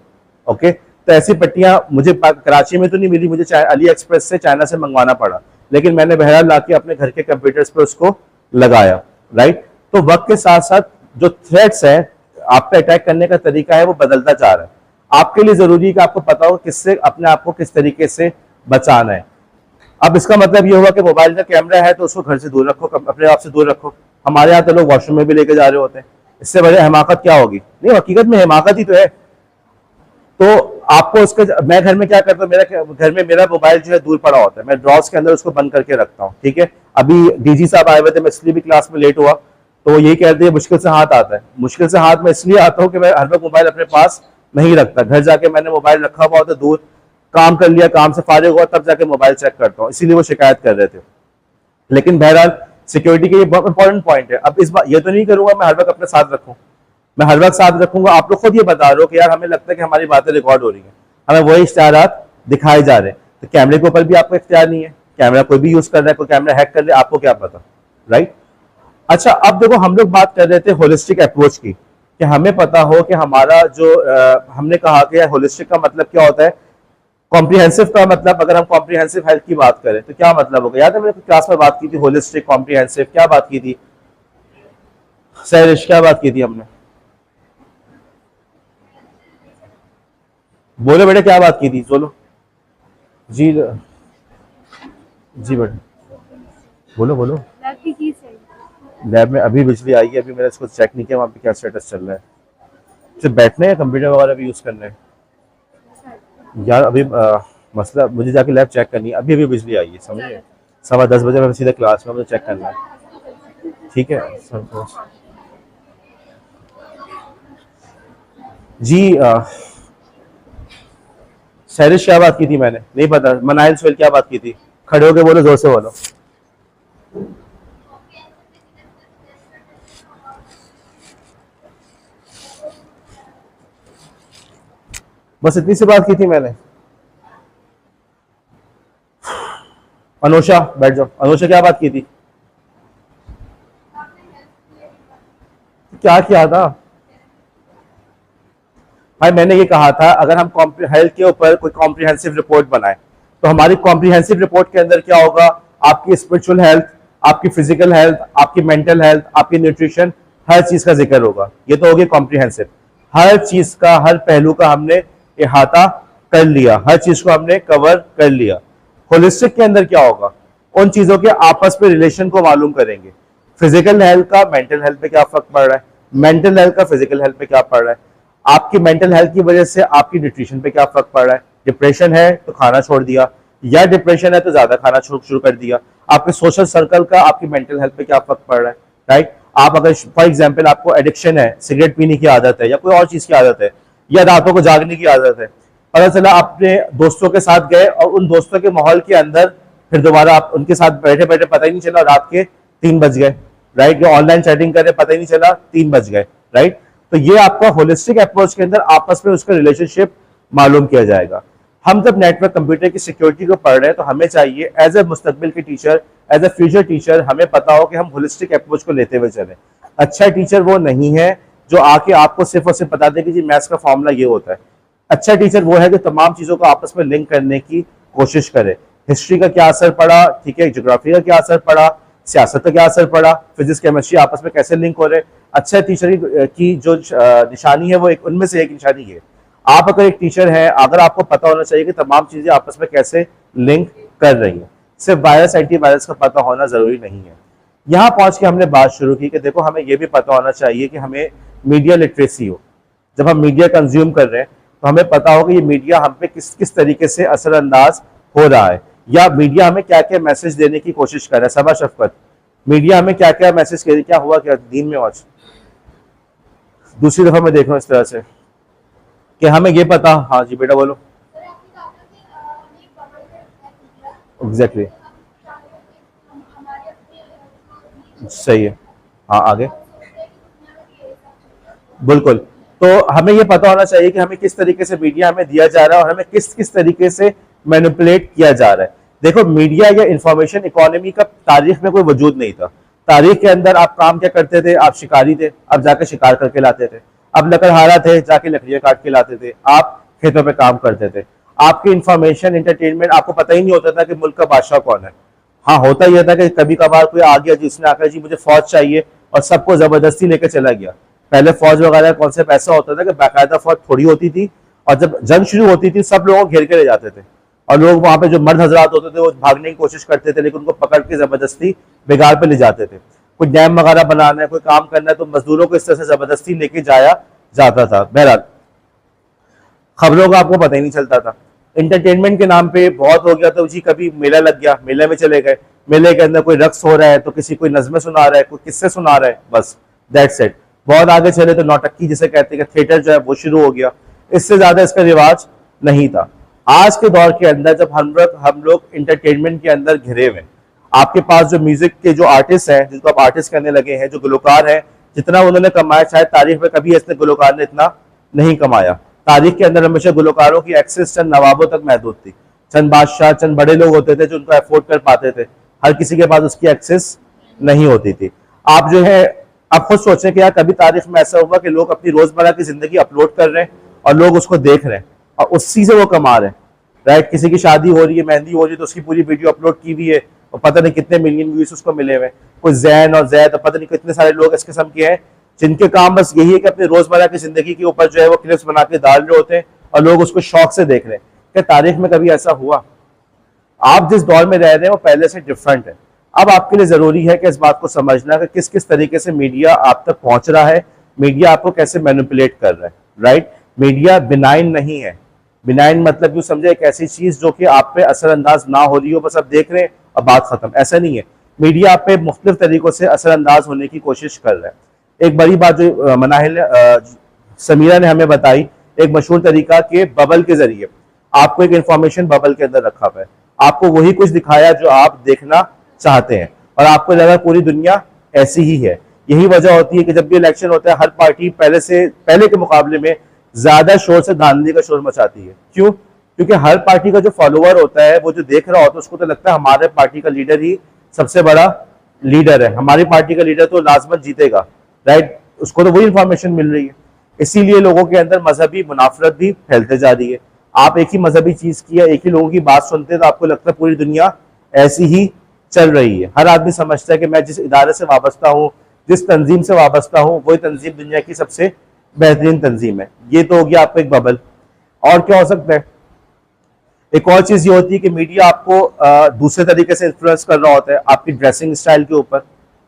ओके, तो ऐसी पट्टियां मुझे कराची में तो नहीं मिली, मुझे अली एक्सप्रेस से, चाइना से मंगवाना पड़ा, लेकिन मैंने बहरहाल लाके अपने घर के कंप्यूटर्स पे उसको लगाया, राइट। तो वक्त के साथ साथ जो थ्रेट्स है, आप पे अटैक करने का तरीका है, वो बदलता जा रहा है। आपके लिए जरूरी है कि आपको पता हो किससे अपने आप को किस तरीके से बचाना है। अब इसका मतलब ये हुआ कि मोबाइल का कैमरा है तो उसको घर से दूर रखो, अपने आप से दूर रखो। हमारे यहाँ तो लोग वॉशरूम में भी लेके जा रहे होते हैं, इससे बड़े हिमाकत क्या होगी? नहीं, हकीकत में हिमाकत ही तो है। तो आपको उसके, मैं घर में क्या करता हूँ, मेरा घर में मेरा मोबाइल जो है दूर पड़ा होता है, मैं ड्रॉर्स के अंदर उसको बंद करके रखता हूँ। ठीक है, अभी डीजी साहब आए हुए थे, मैं इसलिए भी क्लास में लेट हुआ, तो यही कहते हैं मुश्किल से हाथ आता है। मुश्किल से हाथ में इसलिए आता हूँ कि मैं हर वक्त मोबाइल अपने पास नहीं रखता। घर जाके मैंने मोबाइल रखा हुआ होता दूर, काम कर लिया, काम से फारिग हुआ तब जाके मोबाइल चेक करता हूँ, इसीलिए वो शिकायत कर रहे थे। लेकिन बहरहाल सिक्योरिटी के ये बहुत इंपॉर्टेंट पॉइंट है। अब इस बार ये तो नहीं करूंगा मैं हर वक्त अपने साथ रखूं, मैं हर वक्त साथ रखूंगा। आप लोग खुद ये बता रहे हो कि यार हमें लगता है कि हमारी बातें रिकॉर्ड हो रही हैं, हमें वही इश्तिहारात दिखाए जा रहे हैं, तो कैमरे के ऊपर भी आपको इख्तियार नहीं है। कैमरा कोई भी यूज कर रहा है, कोई कैमरा हैक कर ले, आपको क्या पता, राइट? अच्छा, अब देखो हम लोग बात कर रहे थे होलिस्टिक अप्रोच की, कि हमें पता हो कि हमारा जो हमने कहा कि होलिस्टिक का मतलब क्या होता है, कॉम्प्रिहेंसिव का मतलब, अगर हम कॉम्प्रिहेंसिव हेल्थ की बात करें तो क्या मतलब होगा? याद है मैंने क्लास में बात की थी, होलिस्टिक, कॉम्प्रिहेंसिव, क्या बात की थी सैरिश, क्या बात की थी हमने? बोलो बेटा, क्या बात की थी? बोलो जी, जी बेटा बोलो बोलो। लैब में अभी बिजली आई है, अभी मैंने इसको चेक नहीं किया वहाँ पे क्या स्टेटस चल रहा है। सिर्फ बैठने या कंप्यूटर वगैरह भी यूज करना है यार? अभी मसला मुझे जाके लैब चेक करनी है, अभी अभी बिजली आई है, समझिए 10:15 मैं सीधे क्लास में, मुझे चेक करना है। ठीक है जी। सैरिश क्या बात की थी मैंने? नहीं पता। मनाइल सोहेल क्या बात की थी? खड़े होके बोलो, जोर से बोलो। बस इतनी सी बात की थी मैंने। अनुषा बैठ जाओ। अनुषा क्या बात की थी? क्या किया था भाई? मैंने ये कहा था अगर हम हेल्थ के ऊपर कोई कॉम्प्रिहेंसिव रिपोर्ट बनाए तो हमारी कॉम्प्रिहेंसिव रिपोर्ट के अंदर क्या होगा? आपकी स्पिरिचुअल हेल्थ, आपकी फिजिकल हेल्थ, आपकी मेंटल हेल्थ, आपकी न्यूट्रिशन, हर चीज का जिक्र होगा। ये तो हो गया कॉम्प्रिहेंसिव। हर चीज का, हर पहलू का हमने इहाता कर लिया, हर चीज को हमने कवर कर लिया। होलिस्टिक के अंदर क्या होगा? उन चीजों के आपस में रिलेशन को मालूम करेंगे। फिजिकल हेल्थ का मेंटल हेल्थ पे क्या फर्क पड़ रहा है, मेंटल हेल्थ का फिजिकल हेल्थ पे क्या पड़ रहा है, आपकी मेंटल हेल्थ की वजह से आपकी न्यूट्रिशन पे क्या फर्क पड़ रहा है। डिप्रेशन है तो खाना छोड़ दिया, या डिप्रेशन है तो ज्यादा खाना शुरू कर दिया। आपके सोशल सर्कल का आपकी मेंटल हेल्थ पे क्या फर्क पड़ रहा है, राइट? आप अगर फॉर एग्जाम्पल आपको एडिक्शन है, सिगरेट पीने की आदत है, या कोई और चीज की आदत है, या रातों को जागने की आदत है, पता चला अपने दोस्तों के साथ गए और उन दोस्तों के माहौल के अंदर फिर दोबारा आप उनके साथ बैठे बैठे पता ही नहीं चला रात के 3 बज गए, राइट? या ऑनलाइन चैटिंग करे, पता ही नहीं चला 3 बज गए, राइट? तो ये आपका होलिस्टिक अप्रोच के अंदर आपस में उसका रिलेशनशिप मालूम किया जाएगा। हम जब नेटवर्क कंप्यूटर की सिक्योरिटी को पढ़ रहे हैं तो हमें चाहिए एज ए मुस्तकबिल के teacher, as a future teacher, हमें पता हो कि हम होलिस्टिक अप्रोच को लेते हुए चले। अच्छा टीचर वो नहीं है जो आके आपको सिर्फ और सिर्फ बता दे कि जी मैथ्स का फॉर्मूला ये होता है। अच्छा टीचर वो है जो तमाम चीजों को आपस में लिंक करने की कोशिश करे। हिस्ट्री का क्या असर पड़ा, ठीक है, ज्योग्राफी का क्या असर पड़ा, सियासत का क्या असर पड़ा, फिजिक्स केमिस्ट्री आपस में कैसे लिंक हो रहे। अच्छा टीचर की जो निशानी है वो एक उनमें से एक निशानी है। आप अगर एक टीचर है, अगर आपको पता होना चाहिए कि तमाम चीजें आपस में कैसे लिंक कर रही हैं। सिर्फ वायरस एंटीवायरस का पता होना जरूरी नहीं है। यहाँ पहुंच के हमने बात शुरू की कि देखो हमें यह भी पता होना चाहिए कि हमें मीडिया लिटरेसी हो। जब हम मीडिया कंज्यूम कर रहे हैं तो हमें पता हो कि ये मीडिया हम पे किस किस तरीके से असरअंदाज हो रहा है, या मीडिया हमें क्या क्या मैसेज देने की कोशिश कर रहा है। सबा शफकत, मीडिया हमें क्या क्या मैसेज कर रही है? क्या हुआ क्या दीन में? आज दूसरी दफा मैं देख रहा हूँ इस तरह से कि हमें ये पता। हाँ जी बेटा बोलो। एग्जैक्टली सही है। हाँ आगे। बिल्कुल। तो हमें ये पता होना चाहिए कि हमें किस तरीके से मीडिया हमें दिया जा रहा है और हमें किस किस तरीके से मैनिपुलेट किया जा रहा है। देखो मीडिया या इंफॉर्मेशन इकोनॉमी का तारीख में कोई वजूद नहीं था। तारीख के अंदर आप काम क्या करते थे? आप शिकारी थे, आप जाकर शिकार करके लाते थे। अब लकड़हारा थे, जाके लकड़ियां काट के लाते थे। आप खेतों पे काम करते थे। आपकी इंफॉर्मेशन एंटरटेनमेंट, आपको पता ही नहीं होता था कि मुल्क का बादशाह कौन है। हाँ होता यह था कि कभी कभार कोई आ गया जिसने आकर जी मुझे फौज चाहिए, और सबको जबरदस्ती लेकर चला गया। पहले फौज वगैरह कॉन्सेप्ट ऐसा होता था कि बाकायदा फौज थोड़ी होती थी, और जब जंग शुरू होती थी सब लोगों को घेर के ले जाते थे, और लोग वहां पे जो मर्द हजरात होते थे वो भागने की कोशिश करते थे, लेकिन उनको पकड़ के जबरदस्ती बिगाड़ पे ले जाते थे। कोई डैम वगैरह बनाना है, कोई काम करना है, तो मजदूरों को इस तरह से जबरदस्ती लेके जाया जाता था। बहरहाल खबरों का आपको पता ही नहीं चलता था। इंटरटेनमेंट के नाम पे बहुत हो गया, तो जी कभी मेला लग गया, मेले में चले गए, मेले के अंदर कोई रक्स हो रहा है तो किसी कोई नज़में सुना रहा है, कोई किस्से सुना रहा है, बस दैट्स इट। बहुत आगे चले तो नौटंकी जिसे कहते हैं, थिएटर जो है वो शुरू हो गया। इससे ज्यादा इसका रिवाज नहीं था। आज के दौर के अंदर जब हम लोग इंटरटेनमेंट के अंदर घिरे हुए, आपके पास जो म्यूजिक के जो आर्टिस्ट हैं, जिनको आप आर्टिस्ट कहने लगे हैं, जो गुलकार हैं, जितना उन्होंने कमाया शायद तारीख में कभी ऐसे गुलकार ने इतना नहीं कमाया। तारीख के अंदर हमेशा गुलकारों की एक्सेस चंद नवाबों तक महदूद थी, चंद बादशाह, चंद बड़े लोग होते थे जो उनको अफोर्ड कर पाते थे, हर किसी के पास उसकी एक्सेस नहीं होती थी। आप जो है आप खुद सोचें कि यार कभी तारीख में ऐसा होगा कि लोग अपनी रोजमर्रा की जिंदगी अपलोड कर रहे हैं और लोग उसको देख रहे हैं और उसी से वो कमा रहे हैं, राइट। किसी की शादी हो रही है, मेहंदी हो रही है, तो उसकी पूरी वीडियो अपलोड की हुई है और पता नहीं कितने मिलियन व्यूज उसको मिले हुए। कोई जैन और जैद और पता नहीं कितने सारे लोग इस किस्म के हैं जिनके काम बस यही है कि अपनी रोजमर्रा की जिंदगी के ऊपर जो है वो क्लिप्स बना के डाल रहे होते हैं और लोग उसको शौक से देख रहे हैं। क्या तारीख में कभी ऐसा हुआ? आप जिस दौर में रह रहे हैं वो पहले से डिफरेंट है। अब आपके लिए जरूरी है कि इस बात को समझना कि किस किस तरीके से मीडिया आप तक पहुंच रहा है, मीडिया आपको कैसे मैनिपुलेट कर रहा है, राइट। मीडिया बिनाइन नहीं है। बिनाइन मतलब यूं समझे एक ऐसी चीज जो कि आप पे असरअंदाज ना हो रही हो, बस आप देख रहे हैं और बात खत्म, ऐसा नहीं है। मीडिया आप पे मुख्तलिफ तरीकों से असरअंदाज होने की कोशिश कर रहा है। एक बड़ी बात जो मनाहिल समीरा ने हमें बताई, एक मशहूर तरीका के बबल के जरिए आपको एक इंफॉर्मेशन बबल के अंदर रखा हुआ है, आपको वही कुछ दिखाया जो आप देखना चाहते हैं और आपको लगा पूरी दुनिया ऐसी ही है। यही वजह होती है कि जब भी इलेक्शन होता है हर पार्टी पहले के मुकाबले में ज्यादा शोर से धांधली का शोर मचाती है। क्यों? क्योंकि हर पार्टी का जो फॉलोअर होता है, वो जो देख रहा होता है, उसको तो लगता है हमारे पार्टी का लीडर ही सबसे बड़ा लीडर है, हमारी पार्टी का लीडर तो लाजमत जीतेगा, राइट। उसको तो वही इंफॉर्मेशन मिल रही है। इसीलिए लोगों के अंदर मजहबी मुनाफरत भी फैलते जा रही है। आप एक ही मजहबी चीज की या एक ही लोगों की बात सुनते हैं तो आपको लगता है पूरी दुनिया ऐसी ही चल रही है। हर आदमी समझता है कि मैं जिस इदारे से वाबस्ता हूँ, जिस तंजीम से वाबस्ता हूँ, वही तंजीम दुनिया की सबसे बेहतरीन तंजीम है। ये तो हो गया आपको एक बबल। और क्या हो सकता है? एक और चीज ये होती है कि मीडिया आपको दूसरे तरीके से इन्फ्लुएंस कर रहा होता है, आपकी ड्रेसिंग स्टाइल के ऊपर,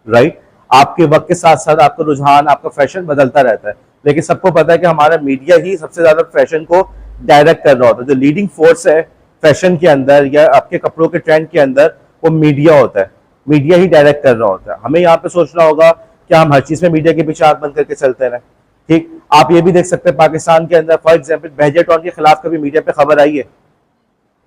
राइट। आपके वक्त के साथ साथ आपका रुझान, आपका फैशन बदलता रहता है, लेकिन सबको पता है कि हमारा मीडिया ही सबसे ज्यादा फैशन को डायरेक्ट कर रहा होता है। जो लीडिंग फोर्स है फैशन के अंदर या आपके कपड़ों के ट्रेंड के अंदर, वो मीडिया होता है। मीडिया ही डायरेक्ट कर रहा होता है। हमें यहाँ पे सोचना होगा कि हम हर चीज में मीडिया के पीछे आंख बंद करके चलते रहे, ठीक। आप ये भी देख सकते हैं पाकिस्तान के अंदर फॉर एग्जाम्पल बहजे टॉन के खिलाफ कभी मीडिया पे खबर आई है,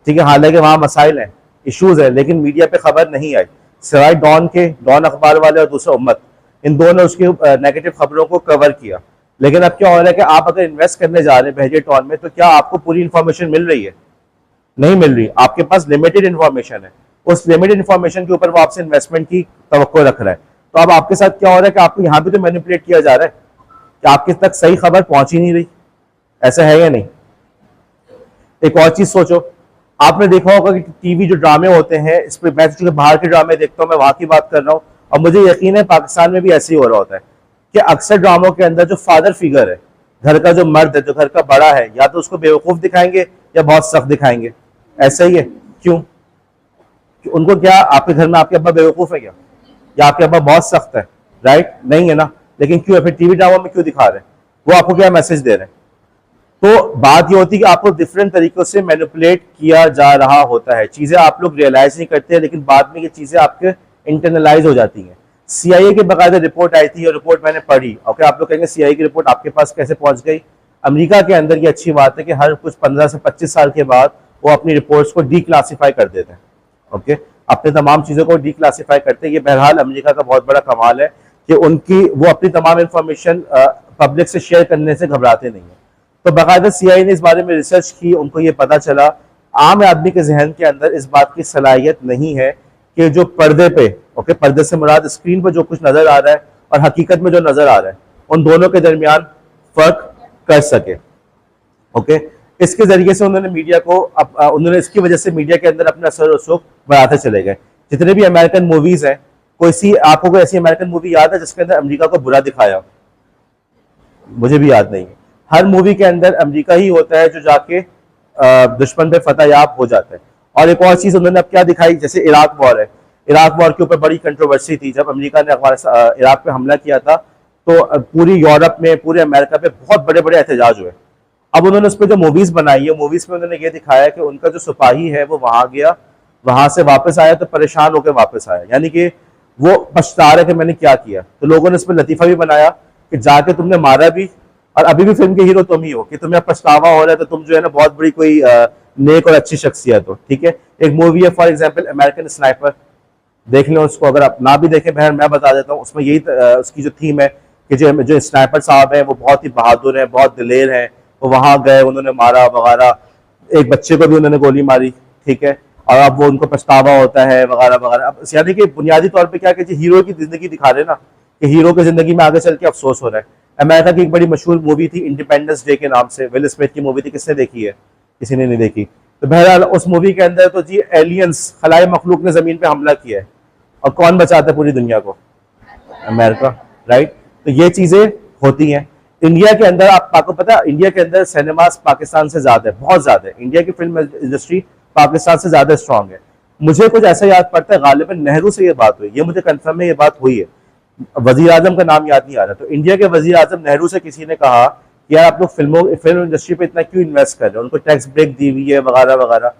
ठीक है, हालांकि वहां मसाइल हैं, इश्यूज है, लेकिन मीडिया पे खबर नहीं आई सिवाय डॉन के, डॉन अखबार वाले और दूसरा उम्मत, इन दोनों ने उसकी नेगेटिव खबरों को कवर किया। लेकिन अब क्या हो रहा है कि आप अगर इन्वेस्ट करने जा रहे हैं बहजे टॉन में, तो क्या आपको पूरी इंफॉर्मेशन मिल रही है? नहीं मिल रही। आपके पास लिमिटेड इंफॉर्मेशन है, उस लिमिटेड इंफॉर्मेशन के ऊपर वो आपसे इन्वेस्टमेंट की तवक्को रख रहा है। तो अब आपके साथ क्या हो रहा है कि आपको यहाँ भी तो मैनिपुलेट किया जा रहा है कि आपके तक सही खबर पहुंच ही नहीं रही। ऐसा है या नहीं? एक और चीज सोचो, आपने देखा होगा कि टीवी जो ड्रामे होते हैं, इस पर मैं चूंकि बाहर के ड्रामे देखता हूँ, मैं वहां की बात कर रहा हूँ, और मुझे यकीन है पाकिस्तान में भी ऐसे ही हो रहा होता है कि अक्सर ड्रामों के अंदर जो फादर फिगर है, घर का जो मर्द है, जो घर का बड़ा है, या तो उसको बेवकूफ दिखाएंगे या बहुत सख्त दिखाएंगे। ऐसा ही है। क्यों? उनको क्या आपके घर में आपके अब्बा बेवकूफ है क्या, या आपके अब्बा बहुत सख्त है? राइट, नहीं है ना। लेकिन क्यों? फिर टीवी ड्रामा में क्यों दिखा रहे हैं? वो आपको क्या मैसेज दे रहे हैं? तो बात ये होती है कि आपको डिफरेंट तरीकों से मैनिपुलेट किया जा रहा होता है। चीजें आप लोग रियलाइज नहीं करते, लेकिन बाद में ये चीजें आपके इंटरनलाइज हो जाती हैं। सीआईए की बकायदा रिपोर्ट आई थी और रिपोर्ट मैंने पढ़ी। ओके, आप लोग कहेंगे सीआईए की रिपोर्ट आपके पास कैसे पहुंच गई? अमेरिका के अंदर ये अच्छी बात है कि हर कुछ 15 से 25 साल के बाद वो अपनी रिपोर्ट्स को डीक्लासिफाई कर देते हैं। ओके, अपने तमाम चीजों को डीक्लासिफाई करते हैं। ये बहरहाल अमेरिका का बहुत बड़ा कमाल है कि वो अपनी तमाम इंफॉर्मेशन पब्लिक से शेयर करने से घबराते नहीं है। तो बाकायदा सीआईए ने इस बारे में रिसर्च की, उनको ये पता चला आम आदमी के जहन के अंदर इस बात की सलाहियत नहीं है कि जो पर्दे पे, ओके, पर्दे से मुराद स्क्रीन पर जो कुछ नजर आ रहा है और हकीकत में जो नजर आ रहा है, उन दोनों के दरमियान फर्क कर सके। ओके, इसके जरिए से उन्होंने मीडिया को उन्होंने इसकी वजह से मीडिया के अंदर अपना असर रसूख बढ़ाते चले गए। जितने भी अमेरिकन मूवीज हैं, कोई सी आपको कोई ऐसी अमेरिकन मूवी याद है जिसके अंदर अमेरिका को बुरा दिखाया? मुझे भी याद नहीं है। हर मूवी के अंदर अमेरिका ही होता है जो जाके दुश्मन पे फतह याब हो जाता है। और एक और चीज उन्होंने अब क्या दिखाई, जैसे इराक वॉर है, इराक वॉर के ऊपर बड़ी कंट्रोवर्सी थी जब अमेरिका ने इराक पे हमला किया था, तो पूरी यूरोप में, पूरे अमेरिका पे बहुत बड़े बड़े एहतजाज हुए। अब उन्होंने उस पर जो मूवीज बनाई है, मूवीज में उन्होंने ये दिखाया कि उनका जो सिपाही है वो वहां गया, वहां से वापस आया तो परेशान होकर वापस आया, यानी कि वो पछता रहा है कि मैंने क्या किया। तो लोगों ने इस पर लतीफा भी बनाया कि जाके तुमने मारा भी, और अभी भी फिल्म के हीरो तुम ही हो कि तुम्हें पछतावा हो रहा है, तो तुम जो है ना बहुत बड़ी कोई नेक और अच्छी शख्सियत हो। ठीक है, एक मूवी है फॉर एग्जाम्पल अमेरिकन स्नाइपर, देख लें उसको, अगर आप ना भी देखें बहन मैं बता देता हूँ, उसमें यही उसकी जो थीम है कि जो स्नाइपर साहब हैं वो बहुत ही बहादुर हैं, बहुत दिलेर हैं, वो वहां गए, उन्होंने मारा वगैरह, एक बच्चे को भी उन्होंने गोली मारी। ठीक है, और अब वो उनको पछतावा होता है वगैरह वगैरह। अब यानी कि बुनियादी तौर पे क्या कि हीरो की जिंदगी दिखा रहे ना, कि हीरो की जिंदगी में आगे चल के अफसोस हो रहा है। अमेरिका की एक बड़ी मशहूर मूवी थी इंडिपेंडेंस डे के नाम से, विल स्मिथ की मूवी थी, किसने देखी है? किसी ने नहीं देखी। तो बहरहाल उस मूवी के अंदर तो जी एलियंस, खलाई मखलूक ने जमीन पे हमला किया है, और कौन बचाता है पूरी दुनिया को? America, right. तो ये चीजें होती हैं। इंडिया के अंदर आपको पता है, इंडिया के अंदर सिनेमास पाकिस्तान से ज्यादा है, बहुत ज्यादा है। इंडिया की फिल्म इंडस्ट्री पाकिस्तान से ज्यादा स्ट्रांग है। मुझे कुछ ऐसा याद पड़ता है, गालिबन नेहरू से ये बात हुई, ये मुझे कंफर्म है ये बात हुई है, वजीर आजम का नाम याद नहीं आ रहा। तो इंडिया के वजीर आजम नेहरू से किसी ने कहा कि यार आप लोग फिल्म इंडस्ट्री पे इतना क्यों इन्वेस्ट कर रहे हो, उनको टैक्स ब्रेक दी हुई है वगैरह वगैरह।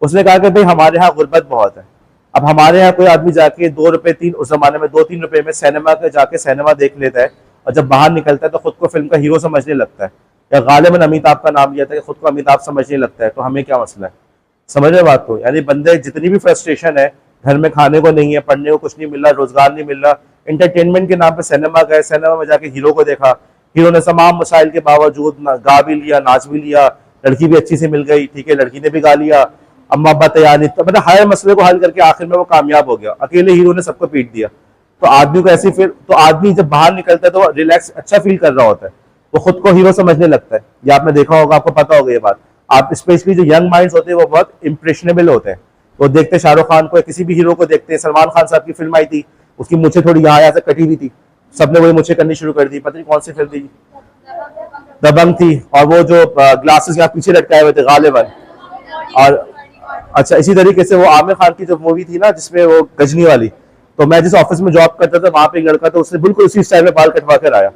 उसने कहा कि भाई हमारे यहाँ गुर्बत बहुत है, अब हमारे यहाँ कोई आदमी जाके 2 रुपए 3, उस जमाने में 2-3 रुपए में सिनेमा के जाके सिनेमा देख लेता है, और जब बाहर निकलता है तो खुद को फिल्म का हीरो समझने लगता है, या गालिबन अमिताभ का नाम लिया था कि खुद को अमिताभ समझने लगता है। तो हमें क्या मसला है? समझ रहे बात को? यानी बंदे जितनी भी फ्रस्ट्रेशन है, घर में खाने को नहीं है, पढ़ने को कुछ नहीं मिल रहा, रोजगार नहीं मिल रहा, एंटरटेनमेंट के नाम पे सिनेमा गए, सिनेमा में जाके हीरो को देखा, हीरो ने तमाम मसाइल के बावजूद गा भी लिया, नाच भी लिया, लड़की भी अच्छी से मिल गई, ठीक है, लड़की ने भी गा लिया, अम्मा अब्बा तैयार नहीं, तो मतलब हर मसले को हल करके आखिर में वो कामयाब हो गया, अकेले हीरो ने सबको पीट दिया। तो आदमी को ऐसी फिर, तो आदमी जब बाहर निकलता है तो रिलैक्स अच्छा फील कर रहा होता है, वो खुद को हीरो समझने लगता है। ये आपने देखा होगा, आपको पता होगा ये बात। आप स्पेशली जो यंग माइंड्स होते हैं वो बहुत इंप्रेशनेबल होते हैं, वो देखते हैं शाहरुख खान को, किसी भी हीरो को देखते हैं। सलमान खान साहब की फिल्म आई थी, उसकी मुझे थोड़ी यहाँ से कटी हुई थी, सबने वही मुझे करनी शुरू कर दी, पता नहीं कौन सी फिल्म थी, दबंग थी, और वो जो ग्लासेस यहाँ पीछे लटकाए हुए थे गालिबन। और अच्छा, इसी तरीके से वो आमिर खान की जो मूवी थी ना जिसमें वो गजनी वाली, तो मैं जिस ऑफिस में जॉब करता था वहां पे एक लड़का था, उसने बिल्कुल उसी स्टाइल में बाल कटवा कर आया।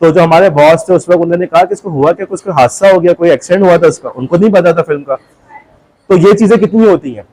तो जो हमारे बॉस थे उस वक्त उन्होंने कहा कि इसको हुआ क्या, कुछ हादसा हो गया, कोई एक्सीडेंट हुआ था उसका, उनको नहीं पता था फिल्म का। तो ये चीजें कितनी होती हैं,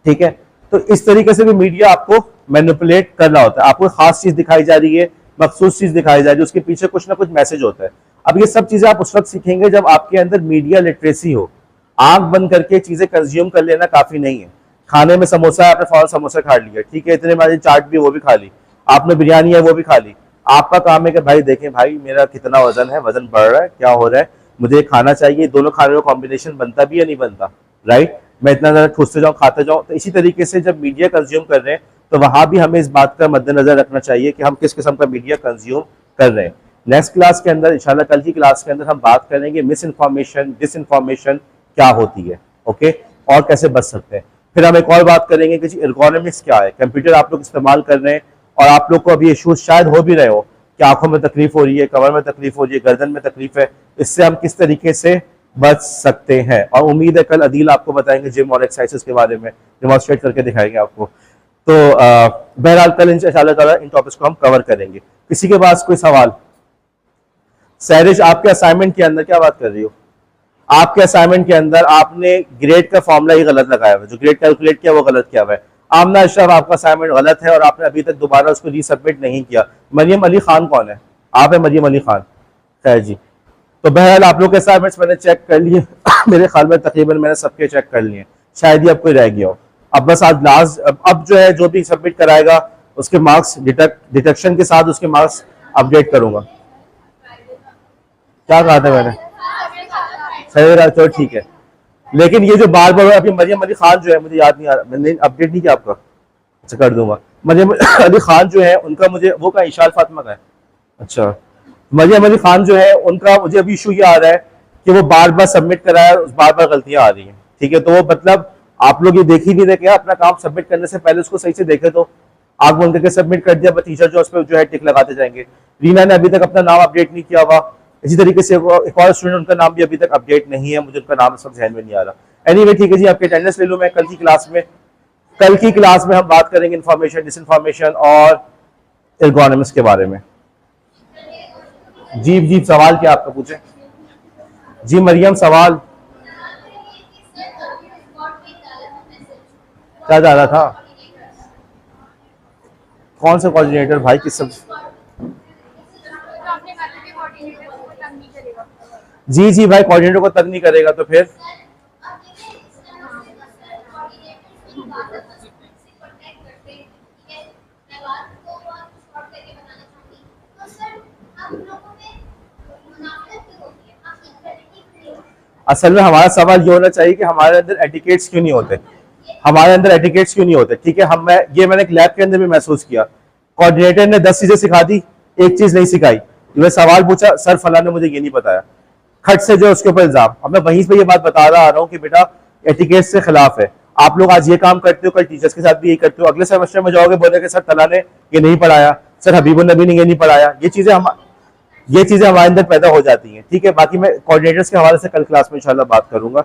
ठीक है। तो इस तरीके से भी मीडिया आपको मैनिपुलेट कर रहा होता है, आपको खास चीज दिखाई जा रही है, मखसूस चीज दिखाई जा रही है, उसके पीछे कुछ ना कुछ मैसेज होता है। अब ये सब चीजें आप उस वक्त सीखेंगे जब आपके अंदर मीडिया लिटरेसी हो। आंख बंद करके चीजें कंज्यूम कर लेना काफी नहीं है। खाने में समोसा है, आपने फौरन समोसा खा लिया, ठीक है, इतने में चाट भी वो भी खा ली, आपने बिरयानी है वो भी खा ली। आपका काम है कि भाई देखें भाई मेरा कितना वजन है, वजन बढ़ रहा है, क्या हो रहा है, मुझे खाना चाहिए, दोनों खाने का कॉम्बिनेशन बनता भी या नहीं बनता, राइट, मैं इतना ज्यादा ठूसते जाऊँ खाते जाऊँ। तो इसी तरीके से जब मीडिया कंज्यूम कर रहे हैं तो वहां भी हमें इस बात का मद्देनजर रखना चाहिए कि हम किस किस्म का मीडिया कंज्यूम कर रहे हैं। नेक्स्ट क्लास के अंदर इंशाल्लाह, कल की क्लास के अंदर हम बात करेंगे मिस इन्फॉर्मेशन, डिसइंफॉर्मेशन क्या होती है, ओके, और कैसे बच सकते हैं। फिर हम एक और बात करेंगे कि जी एर्गोनॉमिक्स क्या है। कंप्यूटर आप लोग इस्तेमाल कर रहे हैं और आप लोग को अभी इश्यूज शायद हो भी रहे हो कि आंखों में तकलीफ हो रही है, कमर में तकलीफ हो रही है, गर्दन में तकलीफ है, इससे हम किस तरीके से बच सकते हैं। और उम्मीद है कल अदील आपको बताएंगे जिम और एक्सरसाइजेस के बारे में, डेमोन्स्ट्रेट करके दिखाएंगे आपको। तो बहरहाल कल इंशाअल्लाह ताला इन टॉपिक्स को हम कवर करेंगे। किसी के पास कोई सवाल? सैरिश, आपके असाइनमेंट के अंदर क्या बात कर रही हो? आपके असाइनमेंट के अंदर आपने ग्रेड का फॉर्मूला ही गलत लगाया हुआ है, जो ग्रेड कैलकुलेट किया वो गलत किया हुआ है। आमना अशरफ, आपका असाइनमेंट गलत है और आपने अभी तक दोबारा उसको रीसबमिट नहीं किया। मरियम अली खान कौन है? आप है मरियम अली खान, खैर जी। तो बहरहाल आप लोग के असाइनमेंट्स मैंने चेक कर लिए मेरे ख्याल में तकरीबन मैंने सबके चेक कर लिए, शायद ही अब कोई रह गया हो। अब बस आज लास्ट, अब जो है जो भी सबमिट कराएगा उसके मार्क्स डिटेक्शन के साथ उसके मार्क्स अपडेट करूंगा। क्या कहा था मैंने? सही रहा, चलो ठीक है। लेकिन ये जो बार बार अभी मरियम अली खान जो है, मुझे याद नहीं आ रहा, मैंने अपडेट नहीं किया आपका, अच्छा कर दूंगा। मरियम अली खान जो है उनका मुझे, वो का इशाल फातिमा का है, अच्छा, मरियम अली खान जो है उनका मुझे अभी इशू ये आ रहा है कि वो बार बार सबमिट कराया, बार बार गलतियां आ रही हैं, ठीक है। तो वो मतलब आप लोग ये देख ही नहीं रहे, अपना काम सबमिट करने से पहले उसको सही से देखे तो आग बंद करके सबमिट कर दिया, बस टीचर जो उस पर जो है टिक लगाते जाएंगे। रीना ने अभी तक अपना नाम अपडेट नहीं किया हुआ, इसी तरीके से एक और स्टूडेंट, उनका नाम भी अभी तक अपडेट नहीं है, मुझे उनका नाम सब ध्यान में नहीं आ रहा। एनीवे ठीक है जी, आपकी अटेंडेंस ले लूँ मैं। कल की क्लास में हम बात करेंगे इन्फॉर्मेशन, डिसइंफॉर्मेशन और एर्गोनॉमिक्स के बारे में। जी जी, सवाल क्या आपका पूछे जी मरियम? सवाल क्या जा रहा था? कौन सा कोऑर्डिनेटर भाई, किस सब? जी जी भाई, कोऑर्डिनेटर को तंग नहीं करेगा तो फिर असल में हमारा सवाल ये होना चाहिए कि हमारे अंदर एटिकेट्स क्यों नहीं होते, हमारे अंदर एटिकेट्स क्यों नहीं होते। ठीक है, ये मैंने एक लैब के अंदर भी महसूस किया, कोऑर्डिनेटर ने 10 चीजें सिखा दी, एक चीज नहीं सिखाई। मैं सवाल पूछा, सर फला ने मुझे ये नहीं बताया, खट से जो उसके ऊपर इल्जाम। अब मैं वहीं पे ये बात बता रहा हूँ कि बेटा एटिकेट्स के खिलाफ है। आप लोग आज ये काम करते हो, कल टीचर्स के साथ भी यही करते हो, अगले सेमेस्टर में जाओगे बोलेगे सर फला ने ये नहीं पढ़ाया, सर हबीबुल नबी ने ये नहीं पढ़ाया। ये चीजें हमारे अंदर पैदा हो जाती हैं। ठीक है, बाकी मैं कोऑर्डिनेटर्स के हवाले से कल क्लास में इंशाल्लाह बात करूंगा।